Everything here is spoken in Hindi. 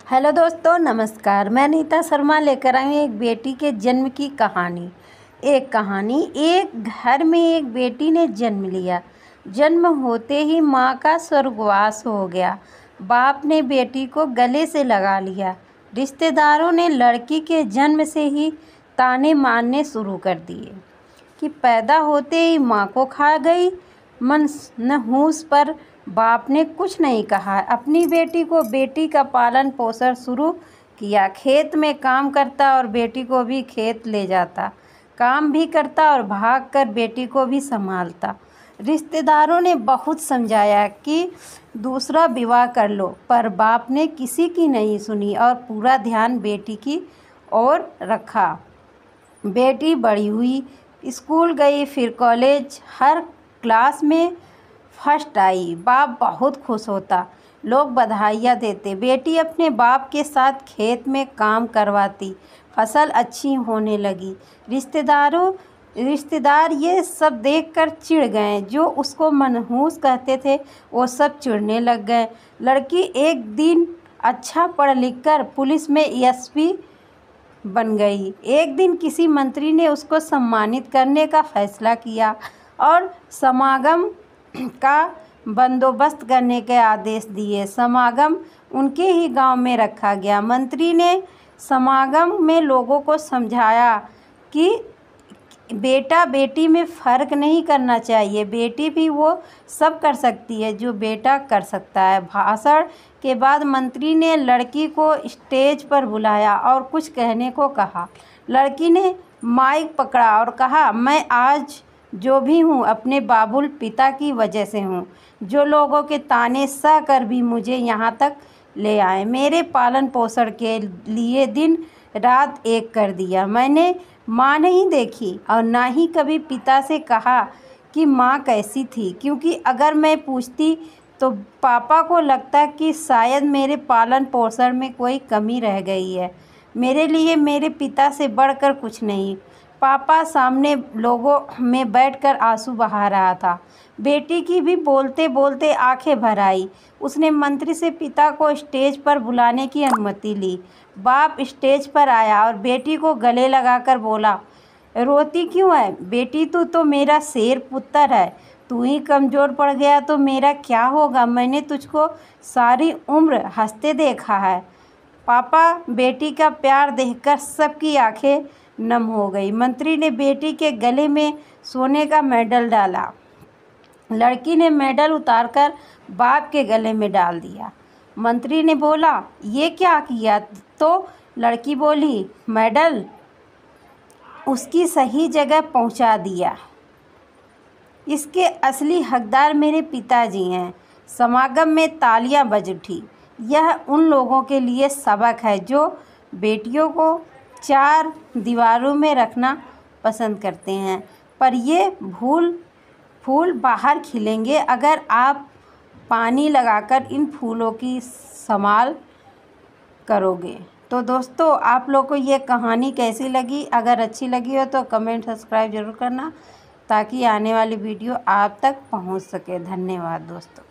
हेलो दोस्तों, नमस्कार। मैं नीता शर्मा लेकर आई हूँ एक बेटी के जन्म की कहानी। एक घर में एक बेटी ने जन्म लिया। जन्म होते ही माँ का स्वर्गवास हो गया। बाप ने बेटी को गले से लगा लिया। रिश्तेदारों ने लड़की के जन्म से ही ताने मारने शुरू कर दिए कि पैदा होते ही माँ को खा गई। मनहूस पर बाप ने कुछ नहीं कहा। अपनी बेटी का पालन पोषण शुरू किया। खेत में काम करता और बेटी को भी खेत ले जाता। काम भी करता और भागकर बेटी को भी संभालता। रिश्तेदारों ने बहुत समझाया कि दूसरा विवाह कर लो, पर बाप ने किसी की नहीं सुनी और पूरा ध्यान बेटी की ओर रखा। बेटी बड़ी हुई, स्कूल गई, फिर कॉलेज। हर क्लास में फर्स्ट आई। बाप बहुत खुश होता, लोग बधाइयाँ देते। बेटी अपने बाप के साथ खेत में काम करवाती। फसल अच्छी होने लगी। रिश्तेदार ये सब देखकर चिढ़ गए। जो उसको मनहूस कहते थे वो सब चिढ़ने लग गए। लड़की एक दिन अच्छा पढ़ लिख कर पुलिस में एसपी बन गई। एक दिन किसी मंत्री ने उसको सम्मानित करने का फैसला किया और समागम का बंदोबस्त करने के आदेश दिए। समागम उनके ही गांव में रखा गया। मंत्री ने समागम में लोगों को समझाया कि बेटा बेटी में फ़र्क नहीं करना चाहिए। बेटी भी वो सब कर सकती है जो बेटा कर सकता है। भाषण के बाद मंत्री ने लड़की को स्टेज पर बुलाया और कुछ कहने को कहा। लड़की ने माइक पकड़ा और कहा, मैं आज जो भी हूँ अपने बाबुल पिता की वजह से हूँ, जो लोगों के ताने सह कर भी मुझे यहाँ तक ले आए। मेरे पालन पोषण के लिए दिन रात एक कर दिया। मैंने माँ नहीं देखी और ना ही कभी पिता से कहा कि माँ कैसी थी, क्योंकि अगर मैं पूछती तो पापा को लगता कि शायद मेरे पालन पोषण में कोई कमी रह गई है। मेरे लिए मेरे पिता से बढ़कर कुछ नहीं। पापा सामने लोगों में बैठकर आंसू बहा रहा था। बेटी की भी बोलते बोलते आंखें भर आई। उसने मंत्री से पिता को स्टेज पर बुलाने की अनुमति ली। बाप स्टेज पर आया और बेटी को गले लगाकर बोला, रोती क्यों है बेटी? तू तो मेरा शेर पुत्र है। तू ही कमज़ोर पड़ गया तो मेरा क्या होगा? मैंने तुझको सारी उम्र हंसते देखा है। पापा, बेटी का प्यार देखकर सबकी आंखें नम हो गई। मंत्री ने बेटी के गले में सोने का मेडल डाला। लड़की ने मेडल उतारकर बाप के गले में डाल दिया। मंत्री ने बोला, ये क्या किया? तो लड़की बोली, मेडल उसकी सही जगह पहुंचा दिया। इसके असली हकदार मेरे पिताजी हैं। समागम में तालियां बज उठी। यह उन लोगों के लिए सबक है जो बेटियों को चार दीवारों में रखना पसंद करते हैं, पर ये फूल बाहर खिलेंगे अगर आप पानी लगाकर इन फूलों की संभाल करोगे। तो दोस्तों, आप लोग को ये कहानी कैसी लगी? अगर अच्छी लगी हो तो कमेंट सब्सक्राइब ज़रूर करना ताकि आने वाली वीडियो आप तक पहुंच सके। धन्यवाद दोस्तों।